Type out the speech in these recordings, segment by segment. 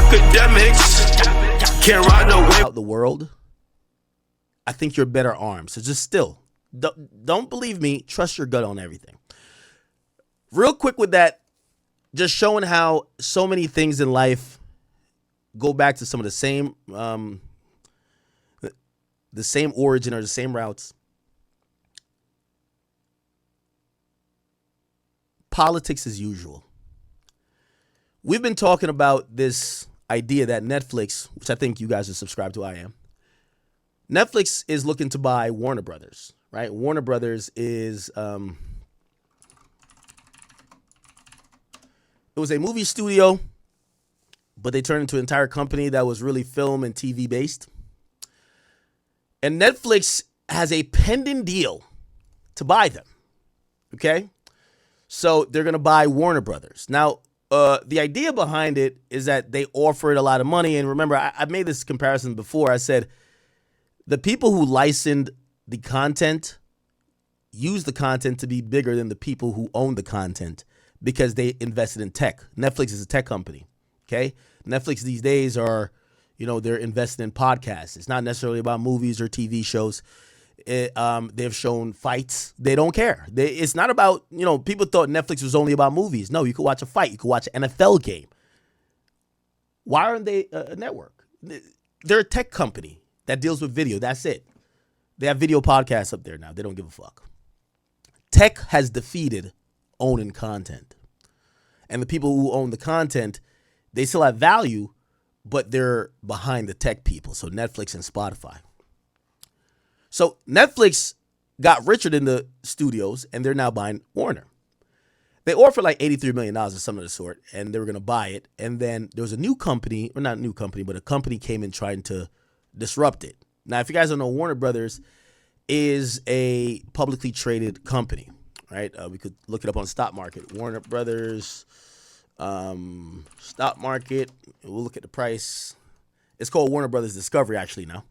Akademiks can't ride no wave. Out the world, I think you're better armed. So just still, don't believe me. Trust your gut on everything. Real quick with that, just showing how so many things in life go back to some of the same origin or the same routes. Politics as usual. We've been talking about this idea that Netflix, which I think you guys are subscribed to, I am. Netflix is looking to buy Warner Brothers, right? Warner Brothers is, it was a movie studio, but they turned into an entire company that was really film and TV based. And Netflix has a pending deal to buy them, okay? So they're going to buy Warner Brothers. Now, the idea behind it is that they offered a lot of money. And remember, I made this comparison before. I said the people who licensed the content use the content to be bigger than the people who own the content because they invested in tech. Netflix is a tech company, okay? Netflix these days are, they're invested in podcasts. It's not necessarily about movies or TV shows. They've shown fights. They don't care. It's not about, people thought Netflix was only about movies. No, you could watch a fight. You could watch an NFL game. Why aren't they a network? They're a tech company that deals with video. That's it. They have video podcasts up there now. They don't give a fuck. Tech has defeated owning content. And the people who own the content, they still have value, but they're behind the tech people. So Netflix and Spotify. So Netflix got richer than the studios, and they're now buying Warner. They offered like $83 million or something of the sort, and they were going to buy it. And then there was a new company, or not a new company, but a company came in trying to disrupt it. Now, if you guys don't know, Warner Brothers is a publicly traded company, right? We could look it up on stock market. Warner Brothers stock market. We'll look at the price. It's called Warner Brothers Discovery actually now.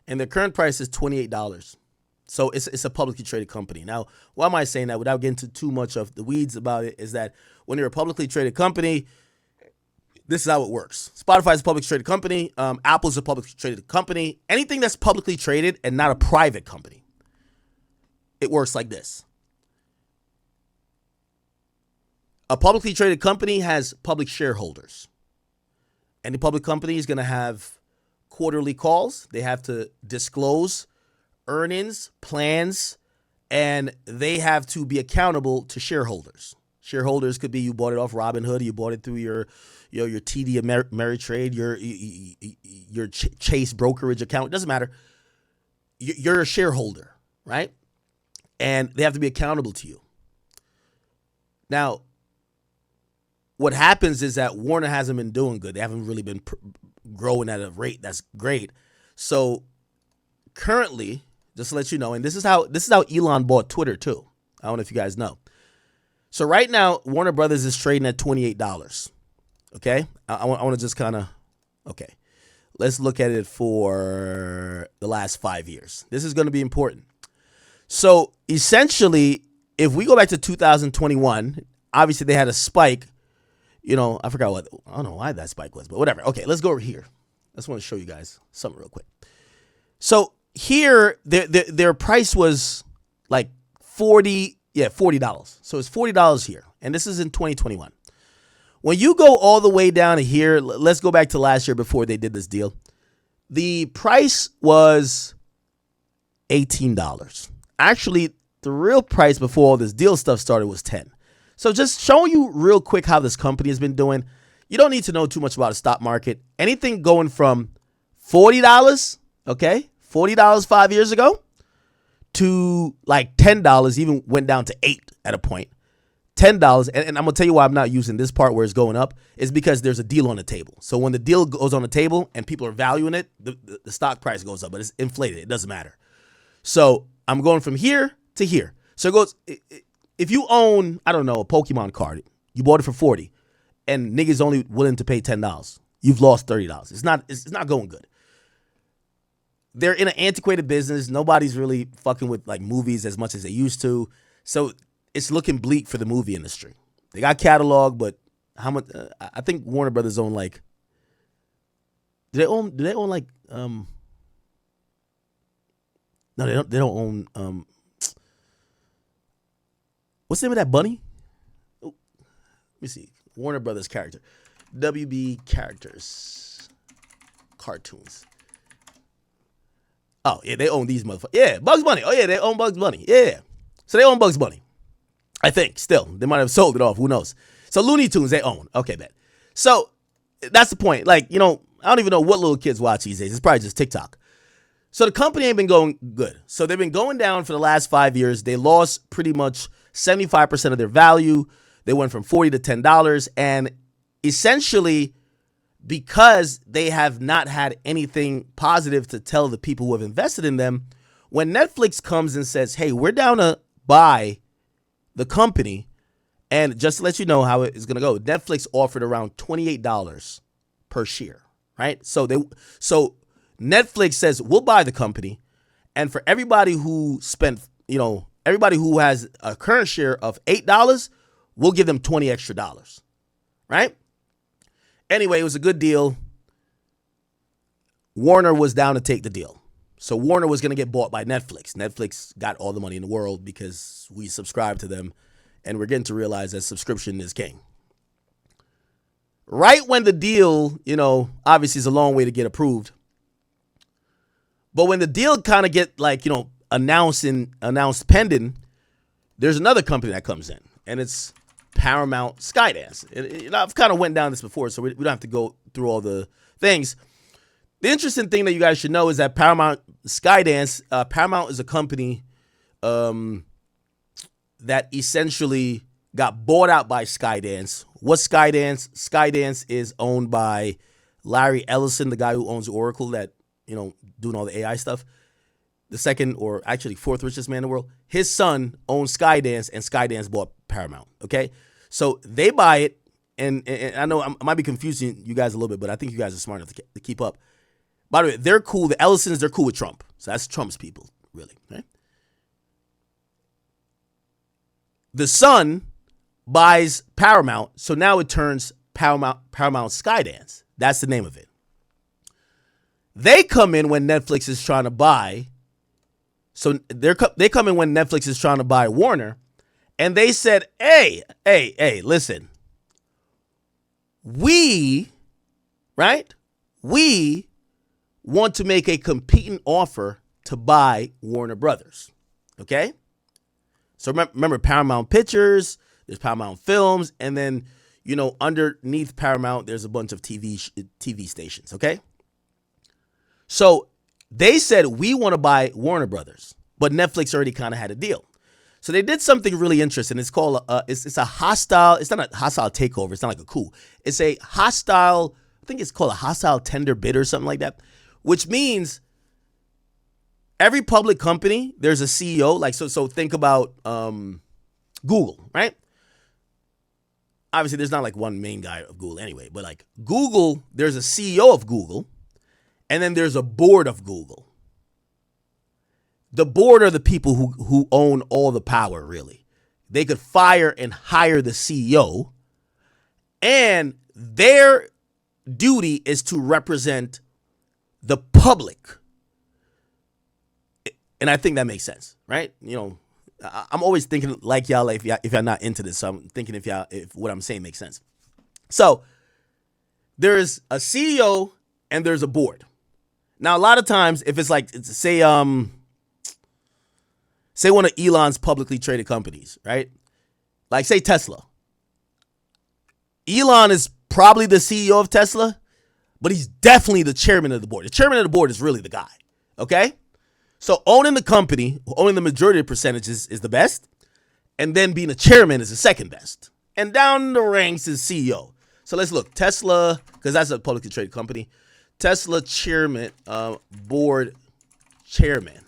And the current price is $28. So it's a publicly traded company. Now, why am I saying that without getting into too much of the weeds about it is that when you're a publicly traded company, this is how it works. Spotify is a publicly traded company. Apple is a publicly traded company. Anything that's publicly traded and not a private company, it works like this. A publicly traded company has public shareholders. And the public company is going to have quarterly calls. They have to disclose earnings, plans, and they have to be accountable to shareholders. Shareholders could be you bought it off Robinhood, you bought it through your TD Ameritrade, your Chase brokerage account. It doesn't matter. You're a shareholder, right? And they have to be accountable to you. Now, what happens is that Warner hasn't been doing good. They haven't really been growing at a rate that's great. So currently, just to let you know, and this is how Elon bought Twitter too. I don't know if you guys know. So right now, Warner Brothers is trading at $28. Okay, I want to just kind of okay. Let's look at it for the last 5 years. This is going to be important. So essentially, if we go back to 2021, obviously they had a spike. I forgot I don't know why that spike was, but whatever. Okay, let's go over here. I just want to show you guys something real quick. So here, their price was like $40. So it's $40 here, and this is in 2021. When you go all the way down to here, let's go back to last year before they did this deal. The price was $18. Actually, the real price before all this deal stuff started was $10. So just showing you real quick how this company has been doing. You don't need to know too much about the stock market. Anything going from $40, okay, $40 5 years ago to like $10, even went down to $8 at a point. $10, and I'm going to tell you why I'm not using this part where it's going up, is because there's a deal on the table. So when the deal goes on the table and people are valuing it, the stock price goes up, but it's inflated. It doesn't matter. So I'm going from here to here. So it goes... If you own, I don't know, a Pokemon card, you bought it for $40, and niggas only willing to pay $10, you've lost $30. It's not going good. They're in an antiquated business. Nobody's really fucking with like movies as much as they used to. So it's looking bleak for the movie industry. They got catalog, but how much? I think Warner Brothers own like Do they own like no, they don't own what's the name of that bunny? Oh, let me see. Warner Brothers character. WB characters. Cartoons. Oh, yeah, they own these motherfuckers. Yeah, Bugs Bunny. Oh, yeah, they own Bugs Bunny. Yeah. So they own Bugs Bunny. I think, still. They might have sold it off. Who knows? So Looney Tunes, they own. Okay, bet. So that's the point. Like, I don't even know what little kids watch these days. It's probably just TikTok. So the company ain't been going good. So they've been going down for the last 5 years. They lost pretty much 75% of their value. They went from $40 to $10. And essentially, because they have not had anything positive to tell the people who have invested in them, when Netflix comes and says, hey, we're down to buy the company, and just to let you know how it is going to go, Netflix offered around $28 per share, right? So Netflix says, we'll buy the company, and for everybody who spent, everybody who has a current share of $8, we'll give them $20 extra, right? Anyway, it was a good deal. Warner was down to take the deal. So Warner was going to get bought by Netflix. Netflix got all the money in the world because we subscribe to them, and we're getting to realize that subscription is king. Right when the deal, obviously is a long way to get approved. But when the deal kind of get announced pending, there's another company that comes in, and it's Paramount Skydance. And I've kind of went down this before, so we don't have to go through all the things. The interesting thing that you guys should know is that Paramount Skydance, Paramount is a company that essentially got bought out by Skydance. What's Skydance? Skydance is owned by Larry Ellison, the guy who owns Oracle, that, doing all the AI stuff. The second, or actually fourth richest man in the world. His son owns Skydance, and Skydance bought Paramount, okay? So they buy it, and I know I might be confusing you guys a little bit, but I think you guys are smart enough to keep up. By the way, they're cool. The Ellisons, they're cool with Trump. So that's Trump's people, really, right? The son buys Paramount, so now it turns Paramount Skydance. That's the name of it. They come in when Netflix is trying to buy. So they come in when Netflix is trying to buy Warner, and they said, hey, listen. We want to make a competing offer to buy Warner Brothers, okay? So remember Paramount Pictures, there's Paramount Films, and then, underneath Paramount, there's a bunch of TV stations, okay? So they said, we want to buy Warner Brothers, but Netflix already kind of had a deal. So they did something really interesting. It's called, it's a hostile, it's not a hostile takeover. It's not like a coup. It's a hostile, I think it's called a hostile tender bid or something like that, which means every public company, there's a CEO. Like, so think about Google, right? Obviously, there's not like one main guy of Google anyway, but like Google, there's a CEO of Google, and then there's a board of Google. The board are the people who own all the power, really. They could fire and hire the CEO, and their duty is to represent the public. And I think that makes sense, right? I'm always thinking like y'all, if y'all not into this, so I'm thinking if what I'm saying makes sense. So there's a CEO and there's a board. Now, a lot of times, if it's like, say one of Elon's publicly traded companies, right? Like, say Tesla. Elon is probably the CEO of Tesla, but he's definitely the chairman of the board. The chairman of the board is really the guy, okay? So owning the company, owning the majority of percentages is the best, and then being a chairman is the second best. And down the ranks is CEO. So let's look. Tesla, because that's a publicly traded company. Tesla chairman, board chairman.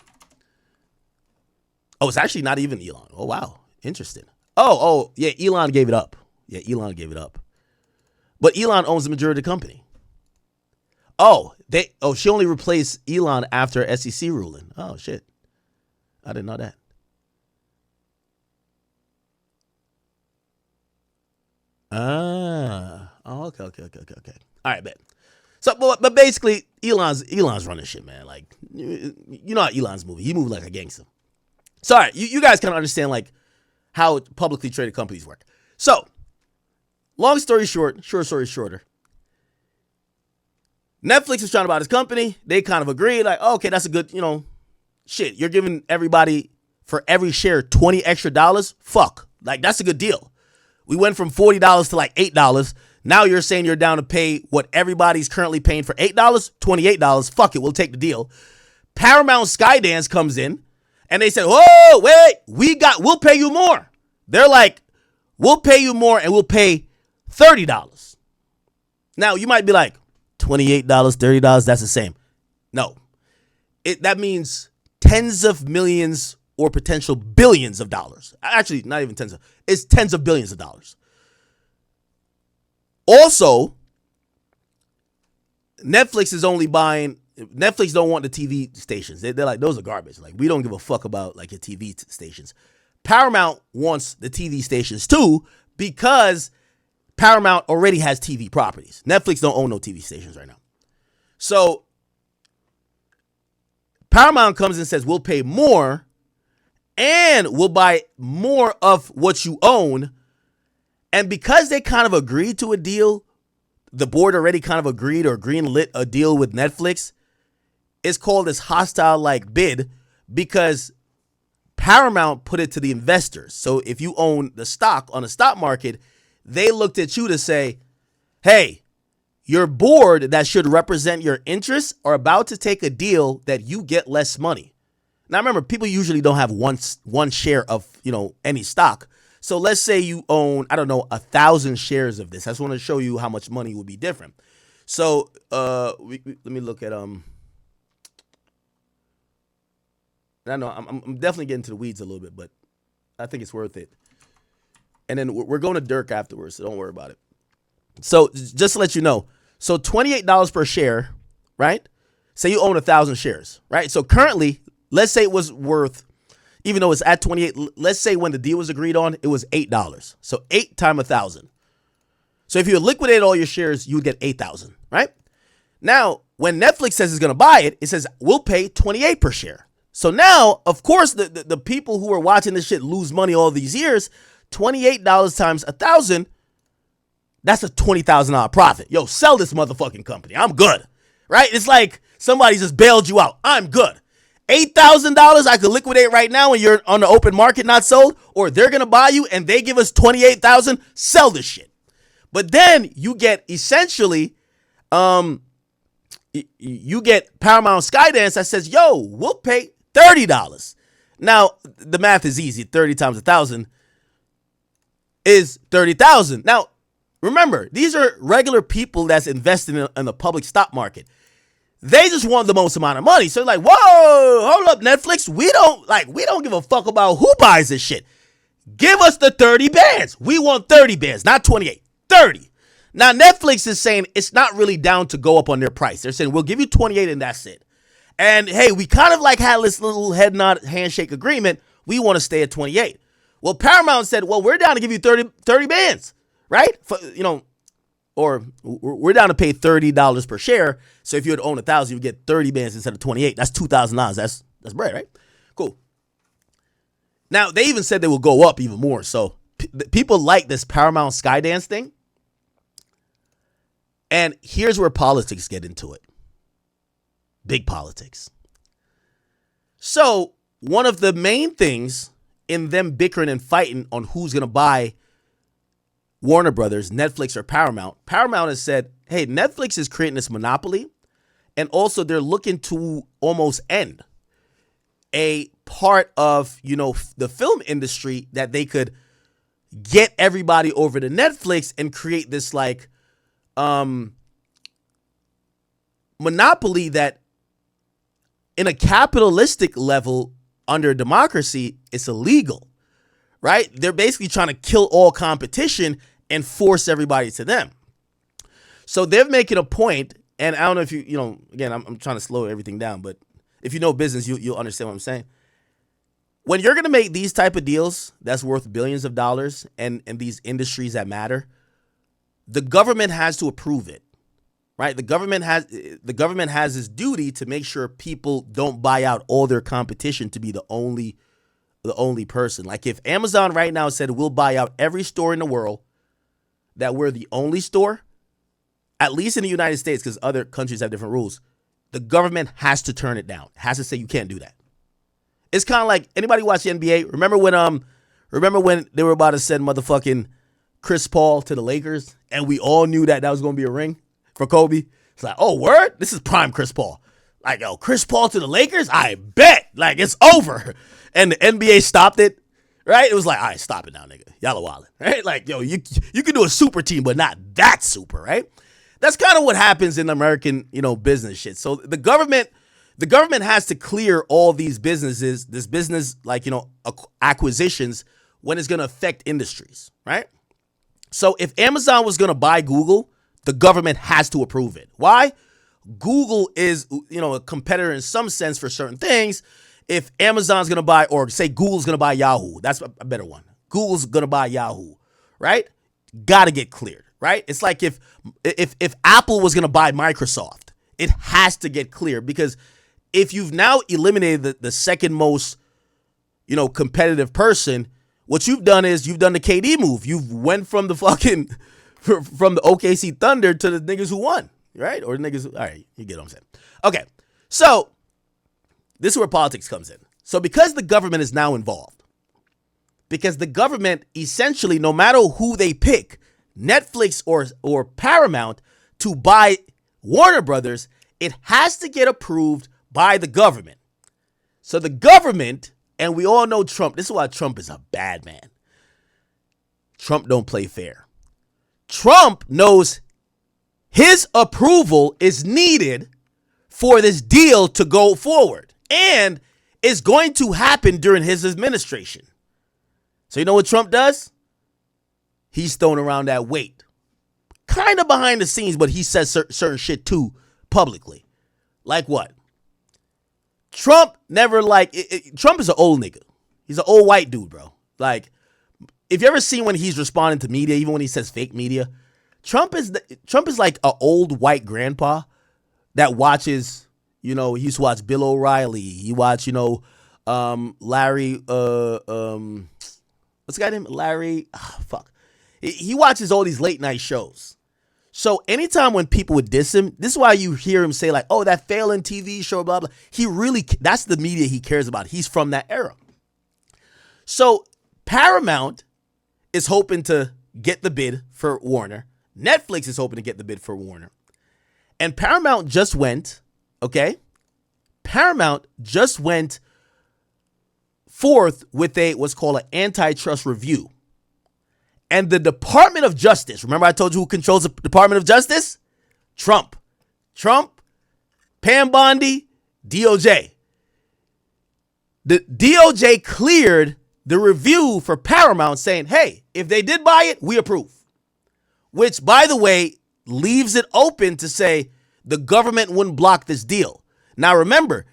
Oh, it's actually not even Elon. Oh, wow. Interesting. Oh, yeah, Elon gave it up. But Elon owns the majority of the company. She only replaced Elon after SEC ruling. Oh, shit. I didn't know that. Okay. All right, bet. So, but basically, Elon's running shit, man. Like, you know how Elon's moving. He moves like a gangster. Sorry, you guys kind of understand like how publicly traded companies work. So, long story short, short story shorter. Netflix is trying to buy this company. They kind of agree, like, oh, okay, that's a good, shit. You're giving everybody for every share $20 extra. Fuck, like that's a good deal. We went from $40 to like $8. Now you're saying you're down to pay what everybody's currently paying for $8, $28. Fuck it, we'll take the deal. Paramount Skydance comes in and they said, whoa, wait, we'll pay you more. They're like, we'll pay you more and we'll pay $30. Now you might be like, $28, $30, that's the same. No, that means tens of millions or potential billions of dollars. Actually, not even it's tens of billions of dollars. Also, Netflix don't want the TV stations. They're like, those are garbage. Like, we don't give a fuck about like your TV stations. Paramount wants the TV stations too because Paramount already has TV properties. Netflix don't own no TV stations right now. So Paramount comes and says, we'll pay more and we'll buy more of what you own. And because they kind of agreed to a deal, the board already kind of agreed or greenlit a deal with Netflix. It's called this hostile like bid because Paramount put it to the investors. So if you own the stock on the stock market, they looked at you to say, hey, your board that should represent your interests are about to take a deal that you get less money. Now, remember, people usually don't have one share of, any stock. So let's say you own, 1,000 shares of this. I just want to show you how much money would be different. So let me look at, I know I'm definitely getting to the weeds a little bit, but I think it's worth it. And then we're going to Dirk afterwards, so don't worry about it. So just to let you know, so $28 per share, right? Say you own 1,000 shares, right? So currently, let's say it was worth, even though it's at 28, let's say when the deal was agreed on, it was $8. So 8 times 1,000. So if you liquidate all your shares, you would get 8,000, right? Now, when Netflix says it's going to buy it, it says we'll pay 28 per share. So now, of course, the people who are watching this shit lose money all these years. $28 times 1,000, that's a $20,000 profit. Yo, sell this motherfucking company. I'm good, right? It's like somebody just bailed you out. I'm good. $8,000 I could liquidate right now when you're on the open market not sold, or they're going to buy you and they give us $28,000, sell this shit. But then you get essentially, you get Paramount Skydance that says, yo, we'll pay $30. Now, the math is easy. 30 times 1,000 is 30,000. Now, remember, these are regular people that's investing in the public stock market. They just want the most amount of money. So like, whoa, hold up, Netflix. We don't give a fuck about who buys this shit. Give us the 30 bands. We want 30 bands, not 28, 30. Now, Netflix is saying it's not really down to go up on their price. They're saying, we'll give you 28 and that's it. And hey, we kind of like had this little head nod handshake agreement. We want to stay at 28. Well, Paramount said, well, we're down to give you 30 bands, right? Or we're down to pay $30 per share. So if you had owned 1,000, you would get 30 bands instead of 28. That's $2,000. That's bread, right? Cool. Now, they even said they will go up even more. So people like this Paramount Skydance thing. And here's where politics get into it. Big politics. So one of the main things in them bickering and fighting on who's going to buy Warner Brothers, Netflix, or Paramount has said, hey, Netflix is creating this monopoly. And also they're looking to almost end a part of, the film industry that they could get everybody over to Netflix and create this monopoly that in a capitalistic level under democracy, it's illegal, right? They're basically trying to kill all competition and force everybody to them. So they're making a point, and I don't know if again, I'm trying to slow everything down, but if you know business, you'll understand what I'm saying. When you're going to make these type of deals that's worth billions of dollars and these industries that matter, the government has to approve it. right? The government has this duty to make sure people don't buy out all their competition to be the only person. Like if Amazon right now said we'll buy out every store in the world, that we're the only store, at least in the United States, because other countries have different rules, the government has to turn it down. It has to say you can't do that. It's kind of like, anybody watch the NBA? Remember when they were about to send motherfucking Chris Paul to the Lakers, and we all knew that was going to be a ring for Kobe? It's like, oh, word? This is prime Chris Paul. Like, yo, Chris Paul to the Lakers? I bet. Like, it's over. And the NBA stopped it, right? It was like, all right, stop it now, nigga. Y'all are wildin', right? Like, yo, you can do a super team, but not that super, right? That's kind of what happens in American, business shit. So the government has to clear all these businesses, this business, like, acquisitions, when it's going to affect industries, right? So if Amazon was going to buy Google, the government has to approve it. Why? Google is, a competitor in some sense for certain things. If Amazon's going to buy, or say Google's going to buy Yahoo, that's a better one. Google's going to buy Yahoo, right? Got to get cleared, right? It's like if Apple was going to buy Microsoft, it has to get cleared, because if you've now eliminated the second most, competitive person, what you've done is you've done the KD move. You've went from the fucking, from the OKC Thunder to the niggas who won, right? Or the niggas, all right, you get what I'm saying. Okay, so this is where politics comes in. So because the government is now involved, because the government essentially, no matter who they pick, Netflix or Paramount, to buy Warner Brothers, it has to get approved by the government. So the government, and we all know Trump, this is why Trump is a bad man. Trump don't play fair. Trump knows his approval is needed for this deal to go forward, and is going to happen during his administration. So you know what Trump does? He's throwing around that weight. Kind of behind the scenes, but he says certain shit too publicly. Like what? Trump never Trump is an old nigga. He's an old white dude, bro. Like, if you ever seen when he's responding to media, even when he says fake media, Trump is like an old white grandpa that watches, he used to watch Bill O'Reilly. He watched, Larry, what's the guy named Larry? Fuck. He watches all these late night shows. So anytime when people would diss him, this is why you hear him say like, oh, that failing TV show, blah, blah. That's the media he cares about. He's from that era. So Paramount is hoping to get the bid for Warner. Netflix is hoping to get the bid for Warner. And Paramount just went, forth with what's called an antitrust review. And the Department of Justice, remember I told you who controls the Department of Justice? Trump, Pam Bondi, DOJ. The DOJ cleared the review for Paramount saying, hey, if they did buy it, we approve. Which, by the way, leaves it open to say the government wouldn't block this deal. Now, remember,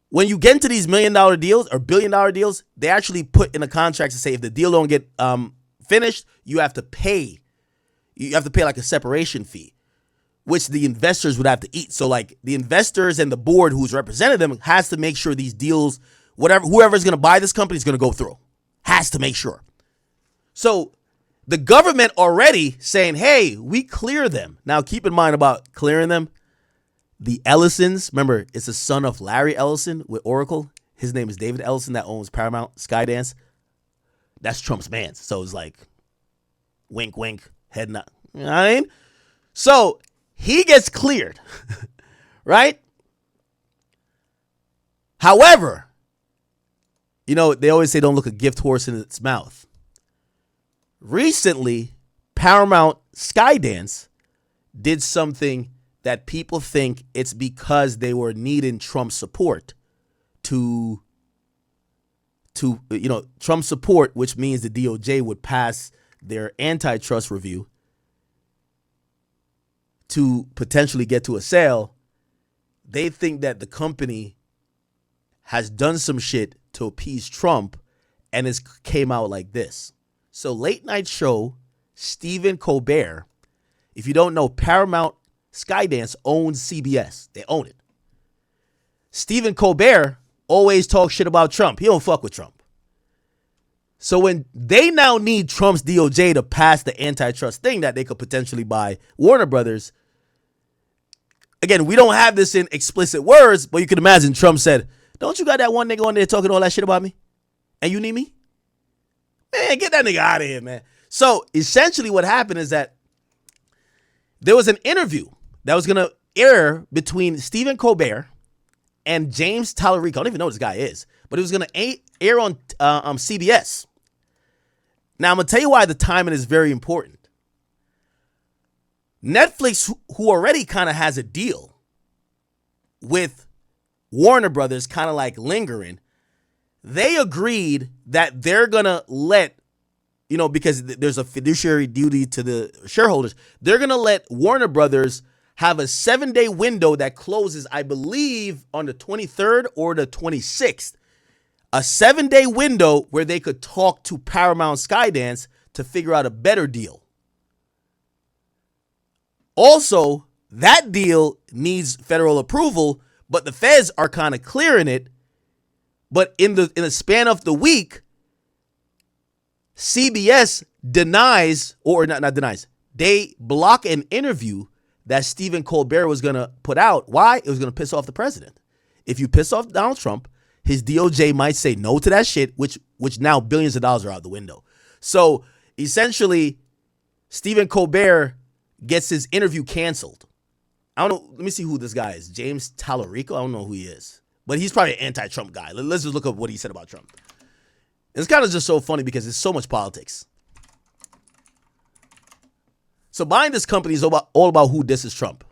when you get into these $1 million deals or $1 billion deals, they actually put in a contract to say if the deal don't get finished, you have to pay. You have to pay like a separation fee, which the investors would have to eat. So like the investors and the board who's represented them has to make sure these deals, whoever's going to buy this company is going to go through. Has to make sure. So the government already saying, hey, we clear them. Now keep in mind about clearing them. The Ellisons, remember, it's the son of Larry Ellison with Oracle. His name is David Ellison that owns Paramount, Skydance. That's Trump's man. So it's like, wink, wink, head nod. You know what I mean? So he gets cleared, right? However, they always say don't look a gift horse in its mouth. Recently, Paramount Skydance did something that people think it's because they were needing Trump's support to Trump support, which means the DOJ would pass their antitrust review to potentially get to a sale. They think that the company has done some shit to appease Trump, and it came out like this. So late night show, StePhen Colbert, if you don't know, Paramount Skydance owns CBS. They own it. StePhen Colbert always talks shit about Trump. He don't fuck with Trump. So when they now need Trump's DOJ to pass the antitrust thing that they could potentially buy Warner Brothers, again, we don't have this in explicit words, but you can imagine Trump said, don't you got that one nigga on there talking all that shit about me? And you need me? Man, get that nigga out of here, man. So essentially what happened is that there was an interview that was going to air between StePhen Colbert and James Tallarico. I don't even know who this guy is, but it was going to air on CBS. Now, I'm going to tell you why the timing is very important. Netflix, who already kind of has a deal with Warner Brothers, kind of like lingering, they agreed that they're going to let, because there's a fiduciary duty to the shareholders, they're going to let Warner Brothers have a 7-day window that closes, I believe, on the 23rd or the 26th. A 7-day window where they could talk to Paramount Skydance to figure out a better deal. Also, that deal needs federal approval, but the feds are kind of clearing it. But in the span of the week, CBS denies, or not denies, they block an interview that StePhen Colbert was going to put out. Why? It was going to piss off the president. If you piss off Donald Trump, his DOJ might say no to that shit, which now billions of dollars are out the window. So essentially, StePhen Colbert gets his interview canceled. I don't know. Let me see who this guy is. James Tallarico? I don't know who he is. But he's probably an anti-Trump guy. Let's just look up what he said about Trump. It's kind of just so funny because it's so much politics. So buying this company is all about who disses Trump.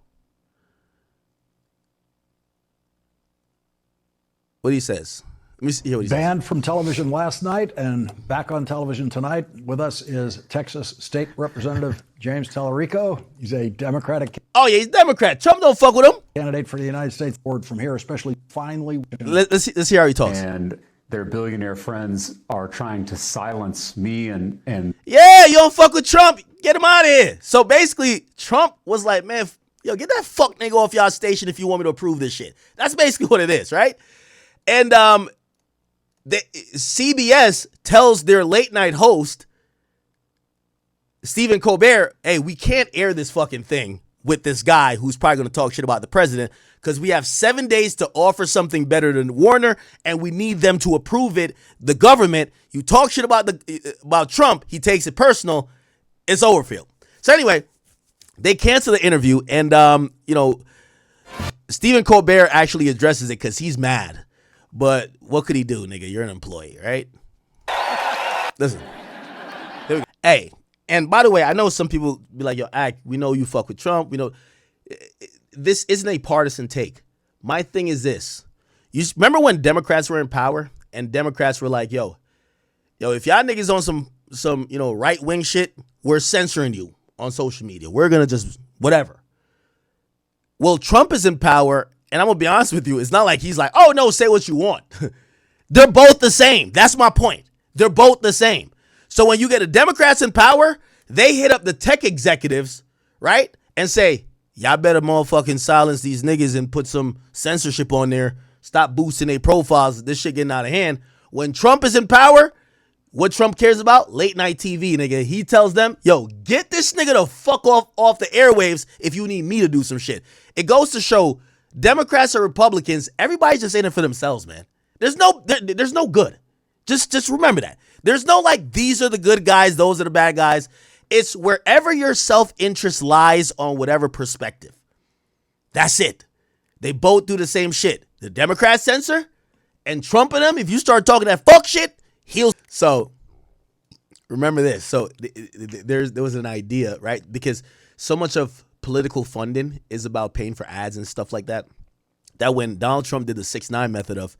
What he says. Let me hear what he says. Banned from television last night and back on television tonight. With us is Texas State Representative James Tallarico. He's a Democratic. Oh, yeah, he's Democrat. Trump don't fuck with him. Candidate for the United States board from here, especially finally. Let's hear how he talks. And their billionaire friends are trying to silence me and yeah, you don't fuck with Trump. Get him out of here. So basically, Trump was like, man, get that fuck nigga off y'all station if you want me to approve this shit. That's basically what it is, right? And CBS tells their late night host, StePhen Colbert, hey, we can't air this fucking thing with this guy who's probably going to talk shit about the president because we have 7 days to offer something better than Warner, and we need them to approve it. The government, you talk shit about Trump, he takes it personal, it's over for you. So anyway, they cancel the interview, and StePhen Colbert actually addresses it because he's mad. But what could he do, nigga? You're an employee, right? Listen. Here we go. Hey, and by the way, I know some people be like, yo, we know you fuck with Trump. We know this isn't a partisan take. My thing is this. You remember when Democrats were in power and Democrats were like, yo, if y'all niggas on some right-wing shit, we're censoring you on social media. We're going to just whatever. Well, Trump is in power. And I'm going to be honest with you, it's not like he's like, oh, no, say what you want. They're both the same. That's my point. They're both the same. So when you get the Democrats in power, they hit up the tech executives, right? And say, y'all better motherfucking silence these niggas and put some censorship on there. Stop boosting their profiles. This shit getting out of hand. When Trump is in power, what Trump cares about? Late night TV, nigga. He tells them, yo, get this nigga the fuck off the airwaves if you need me to do some shit. It goes to show Democrats or Republicans, everybody's just in it for themselves, man. There's no good. Just remember that. There's no like, these are the good guys, those are the bad guys. It's wherever your self-interest lies on whatever perspective. That's it. They both do the same shit. The Democrats censor and Trump and them, if you start talking that fuck shit, So remember this. So there was an idea, right? Because so much of political funding is about paying for ads and stuff like that. That when Donald Trump did the 6ix9ine method of,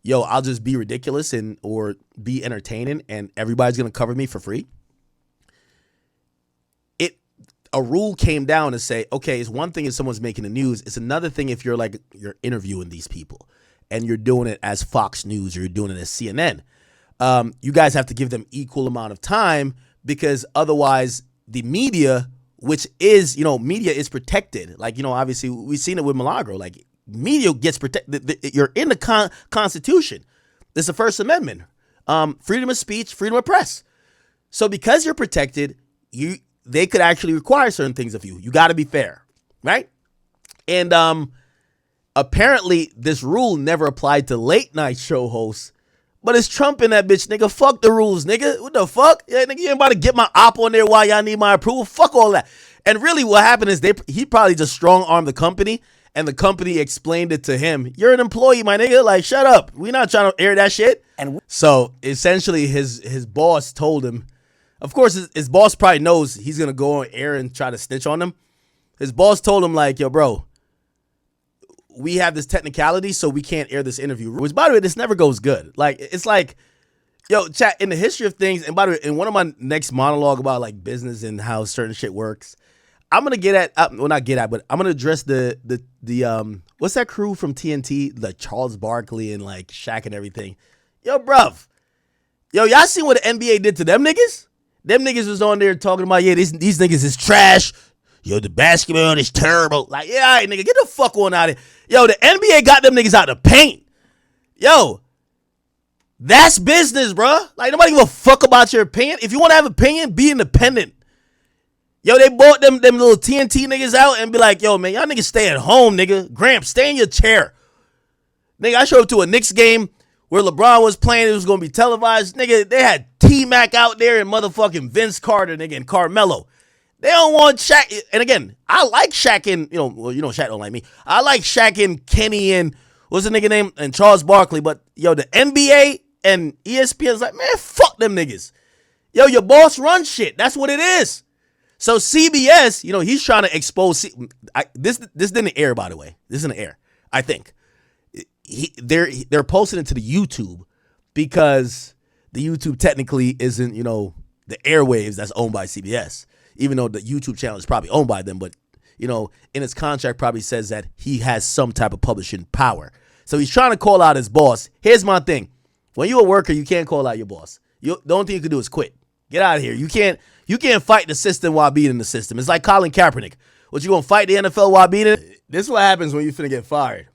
yo, I'll just be ridiculous or be entertaining and everybody's going to cover me for free. A rule came down to say, okay, it's one thing if someone's making the news. It's another thing if you're interviewing these people and you're doing it as Fox News or you're doing it as CNN. You guys have to give them equal amount of time because otherwise the media which is, media is protected. Like, obviously we've seen it with Milagro. Like, media gets protected. You're in the Constitution. It's the First Amendment. Freedom of speech, freedom of press. So because you're protected, they could actually require certain things of you. You got to be fair, right? And apparently this rule never applied to late night show hosts. But it's Trump in that bitch, nigga. Fuck the rules, nigga. What the fuck? Yeah, nigga, you ain't about to get my op on there while y'all need my approval. Fuck all that. And really what happened is he probably just strong-armed the company, and the company explained it to him. You're an employee, my nigga. Like, shut up. We not trying to air that shit. So essentially his boss told him, of course his boss probably knows he's going to go on air and try to snitch on him. His boss told him, like, yo, bro, we have this technicality, so we can't air this interview. Which, by the way, this never goes good. Like, it's like, yo, chat, in the history of things, and by the way, in one of my next monologue about, like, business and how certain shit works, I'm going to get at, well, not get at, but I'm going to address the what's that crew from TNT? Like, Charles Barkley and, like, Shaq and everything. Yo, bruv. Yo, y'all seen what the NBA did to them niggas? Them niggas was on there talking about, yeah, these niggas is trash. Yo, the basketball is terrible. Like, yeah, all right, nigga, get the fuck on out of here. Yo, the NBA got them niggas out the paint. Yo, that's business, bro. Like, nobody give a fuck about your opinion. If you want to have an opinion, be independent. Yo, they bought them little TNT niggas out and be like, yo, man, y'all niggas stay at home, nigga. Gramps, stay in your chair. Nigga, I showed up to a Knicks game where LeBron was playing. It was going to be televised. Nigga, they had T-Mac out there and motherfucking Vince Carter, nigga, and Carmelo. They don't want Shaq. And again, I like Shaq and, Shaq don't like me. I like Shaq and Kenny and, what's the nigga name? And Charles Barkley. But, yo, the NBA and ESPN is like, man, fuck them niggas. Yo, your boss runs shit. That's what it is. So CBS, he's trying to expose. This didn't air, by the way. This isn't air, I think. They're posting it to the YouTube because the YouTube technically isn't, the airwaves that's owned by CBS. Even though the YouTube channel is probably owned by them, but, in his contract probably says that he has some type of publishing power. So he's trying to call out his boss. Here's my thing. When you're a worker, you can't call out your boss. The only thing you can do is quit. Get out of here. You can't fight the system while being in the system. It's like Colin Kaepernick. What, you gonna fight the NFL while being in it? This is what happens when you finna get fired.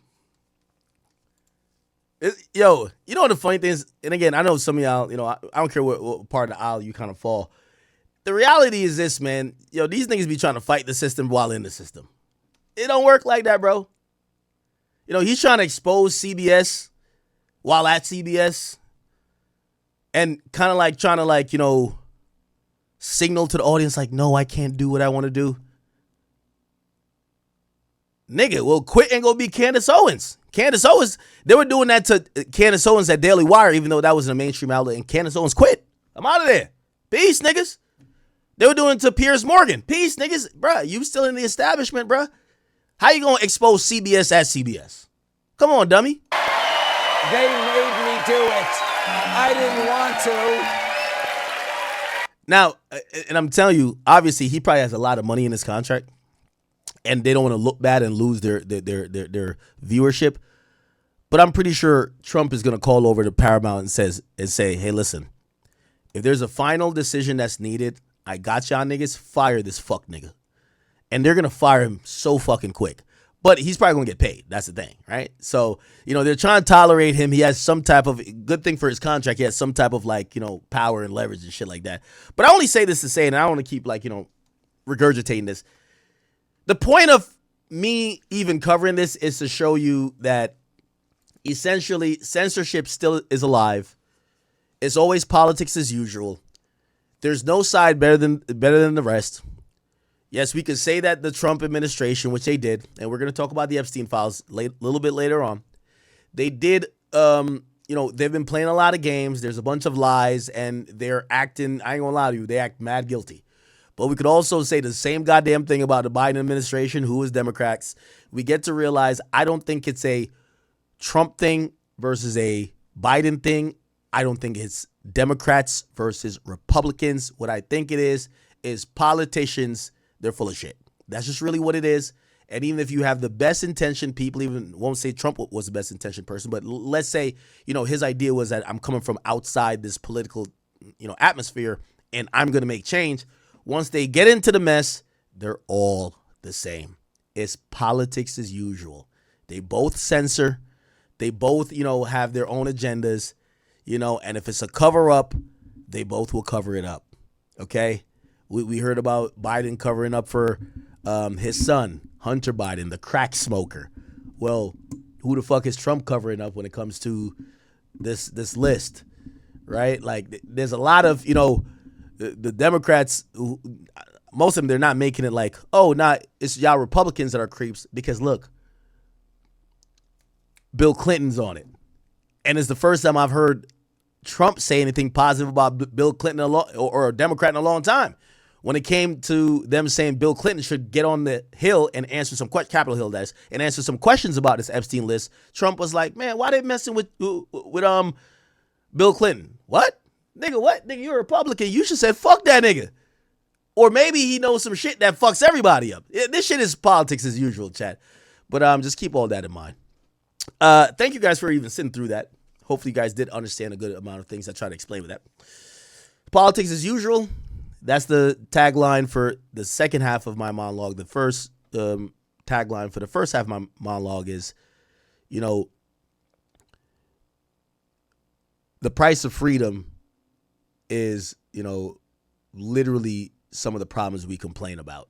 Yo, the funny thing is, and again, I know some of y'all, I don't care what part of the aisle you kind of fall. The reality is this, man. Yo, these niggas be trying to fight the system while in the system. It don't work like that, bro. He's trying to expose CBS while at CBS and kind of like trying to signal to the audience like, no, I can't do what I want to do. Nigga, well, quit and go be Candace Owens. Candace Owens, they were doing that to Candace Owens at Daily Wire, even though that was in a mainstream outlet, and Candace Owens quit. I'm out of there. Peace, niggas. They were doing it to Piers Morgan. Peace, niggas. Bruh, you still in the establishment, bruh. How you gonna expose CBS at CBS? Come on, dummy. They made me do it. I didn't want to. Now, and I'm telling you, obviously, he probably has a lot of money in his contract, and they don't want to look bad and lose their viewership. But I'm pretty sure Trump is going to call over to Paramount and say, hey, listen, if there's a final decision that's needed, I got y'all niggas, fire this fuck nigga. And they're going to fire him so fucking quick. But he's probably going to get paid. That's the thing, right? So, they're trying to tolerate him. He has some type of, good thing for his contract, he has some type of power and leverage and shit like that. But I only say this to say, and I don't want to keep regurgitating this. The point of me even covering this is to show you that essentially censorship still is alive. It's always politics as usual. There's no side better than the rest. Yes, we could say that the Trump administration, which they did, and we're going to talk about the Epstein files a little bit later on. They did, they've been playing a lot of games. There's a bunch of lies, and they're acting, I ain't going to lie to you, they act mad guilty. But we could also say the same goddamn thing about the Biden administration, who is Democrats. We get to realize I don't think it's a Trump thing versus a Biden thing. I don't think it's Democrats versus Republicans. What I think it is politicians, they're full of shit. That's just really what it is. And even if you have the best intention, people even won't say Trump was the best intentioned person, but let's say, his idea was that I'm coming from outside this political, atmosphere and I'm going to make change. Once they get into the mess, They're all the same. It's politics as usual. They both censor. They both, have their own agendas, and if it's a cover up, they both will cover it up. Okay? We heard about Biden covering up for his son, Hunter Biden, the crack smoker. Well, who the fuck is Trump covering up when it comes to this list, right? Like, there's a lot of, the Democrats, most of them, they're not making it like, it's y'all Republicans that are creeps, because look, Bill Clinton's on it. And it's the first time I've heard Trump say anything positive about Bill Clinton or a Democrat in a long time. When it came to them saying Bill Clinton should get on the Hill and answer some Capitol Hill, that is, and answer some questions about this Epstein list, Trump was like, man, why they messing with Bill Clinton? What? Nigga, you're a Republican. You should say, fuck that nigga. Or maybe he knows some shit that fucks everybody up. This shit is politics as usual, chat. But just keep all that in mind. Thank you guys for even sitting through that. Hopefully you guys did understand a good amount of things I tried to explain with that. Politics as usual. That's the tagline for the second half of my monologue. The first tagline for the first half of my monologue is, the price of freedom is, literally some of the problems we complain about.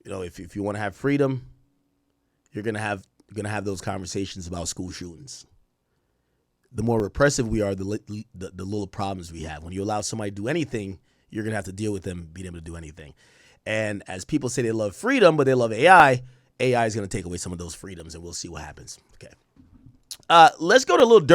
If you want to have freedom, you're gonna have those conversations about school shootings. The more repressive we are, the little problems we have. When you allow somebody to do anything, you're going to have to deal with them, being able to do anything. And as people say they love freedom, but they love AI, AI is going to take away some of those freedoms, and we'll see what happens. Okay. Let's go to a little